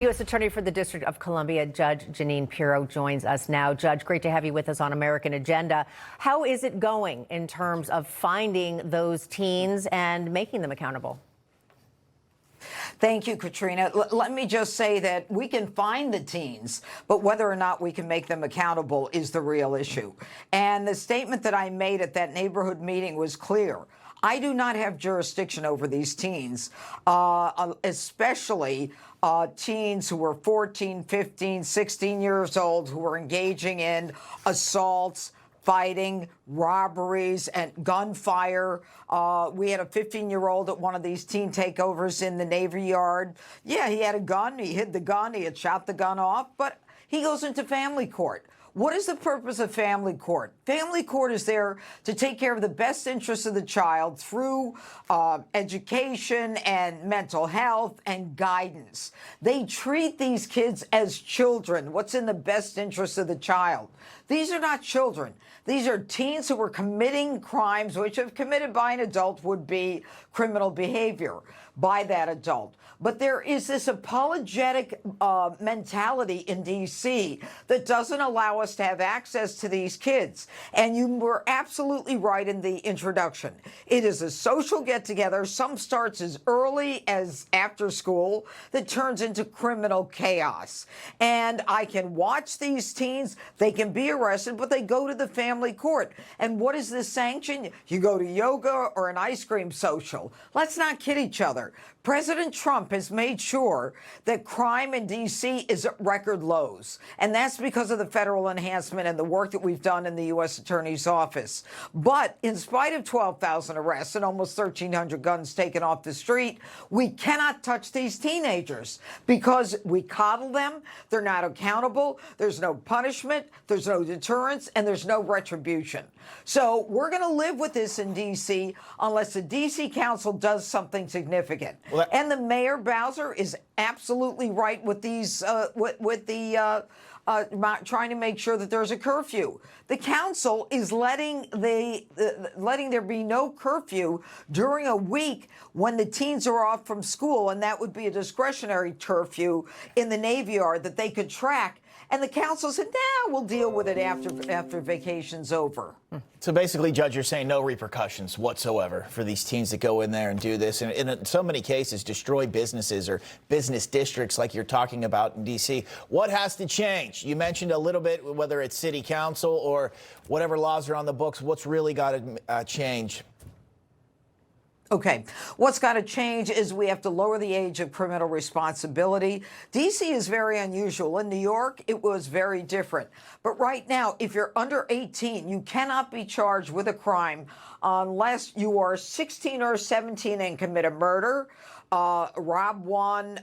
U.S. Attorney for the District of Columbia, Judge Jeanine Pirro, joins us now. Judge, great to have you with us on American Agenda. How is it going in terms of finding those teens and making them accountable? Thank you, Katrina. Let me just say that we can find the teens, but whether or not we can make them accountable is the real issue. And the statement that I made at that neighborhood meeting was clear. I do not have jurisdiction over these teens, especially teens who were 14, 15, 16 years old, who were engaging in assaults, fighting, robberies, and gunfire. We had a 15-year-old at one of these teen takeovers in the Navy Yard. Yeah, he had a gun. He hid the gun. He had shot the gun off, but he goes into family court. What is the purpose of family court? Family court is there to take care of the best interests of the child through education and mental health and guidance. They treat these kids as children. What's in the best interest of the child? These are not children. These are teens who are committing crimes which, if committed by an adult, would be criminal behavior by that adult. But there is this apologetic mentality in D.C. that doesn't allow us to have access to these kids. And you were absolutely right in the introduction. It is a social get-together. Some starts as early as after school that turns into criminal chaos. And I can watch these teens. They can be arrested, but they go to the family court. And what is the sanction? You go to yoga or an ice cream social. Let's not kid each other. President Trump has made sure that crime in D.C. is at record lows, and that's because of the federal enhancement and the work that we've done in the U.S. Attorney's Office. But in spite of 12,000 arrests and almost 1,300 guns taken off the street, we cannot touch these teenagers because we coddle them. They're not accountable. There's no punishment. There's no deterrence, and there's no retribution. So we're going to live with this in D.C. unless the D.C. Council does something significant. Well, and the mayor, Bowser, is absolutely right with these, trying to make sure that there's a curfew. The council is letting there be no curfew during a week when the teens are off from school, and that would be a discretionary curfew in the Navy Yard that they could track. And the council said, nah, we'll deal with it after vacation's over. So basically, Judge, you're saying no repercussions whatsoever for these teens that go in there and do this, and in so many cases destroy businesses or business districts like you're talking about in D.C. What has to change? You mentioned a little bit, whether it's city council or whatever laws are on the books. What's really got to change? Okay, what's got to change is we have to lower the age of criminal responsibility. D.C. is very unusual. In New York, it was very different. But right now, if you're under 18, you cannot be charged with a crime unless you are 16 or 17 and commit a murder, rob one,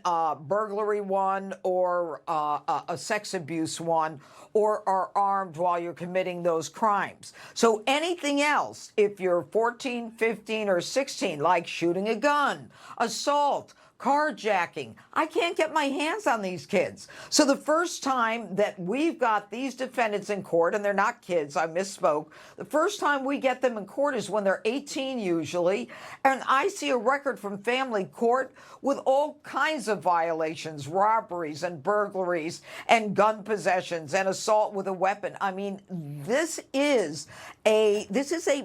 burglary one, or a sex abuse one, or are armed while you're committing those crimes. So anything else, if you're 14, 15, or 16, like shooting a gun, assault, carjacking, I can't get my hands on these kids. So the first time that we've got these defendants in court, and they're not kids, I misspoke, the first time we get them in court is when they're 18 usually, and I see a record from family court with all kinds of violations, robberies and burglaries and gun possessions and assault with a weapon. I mean, this is a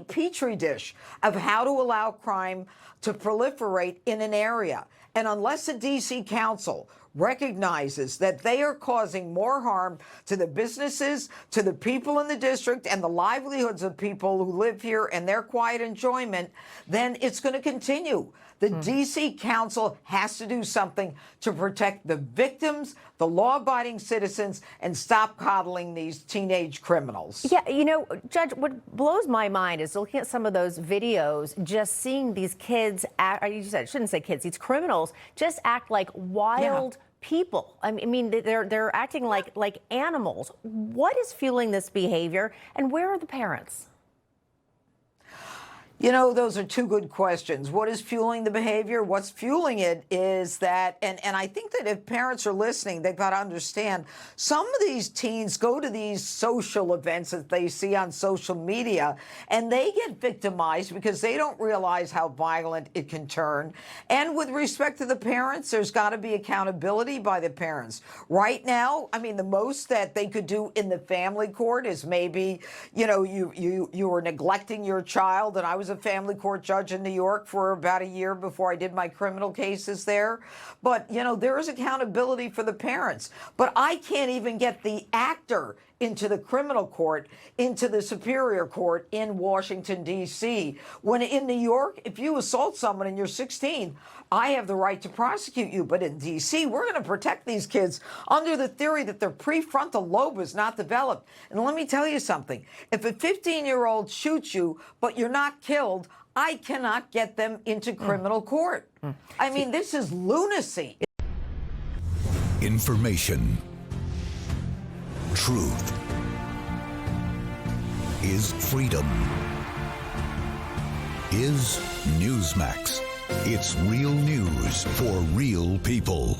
petri dish of how to allow crime to proliferate in an area. And unless the D.C. Council recognizes that they are causing more harm to the businesses, to the people in the district, and the livelihoods of people who live here and their quiet enjoyment, then it's going to continue. The D.C. Council has to do something to protect the victims, the law-abiding citizens, and stop coddling these teenage criminals. Yeah, you know, Judge, what blows my mind is looking at some of those videos, just seeing these kids act, you said, I shouldn't say kids, these criminals just act like wild people. I mean, they're acting like animals. What is fueling this behavior, and where are the parents? You know, those are two good questions. What is fueling the behavior? What's fueling it is that, and I think that if parents are listening, they've got to understand some of these teens go to these social events that they see on social media, and they get victimized because they don't realize how violent it can turn. And with respect to the parents, there's got to be accountability by the parents. Right now, I mean, the most that they could do in the family court is maybe, you know, you were neglecting your child, and I was a family court judge in New York for about a year before I did my criminal cases there. But, you know, there is accountability for the parents. But I can't even get the actor into the criminal court, into the superior court in Washington, D.C. When in New York, if you assault someone and you're 16, I have the right to prosecute you. But in D.C., we're going to protect these kids under the theory that their prefrontal lobe is not developed. And let me tell you something. If a 15-year-old shoots you, but you're not killed, I cannot get them into criminal court. I mean, this is lunacy. Information. Truth is freedom. Is Newsmax. It's real news for real people.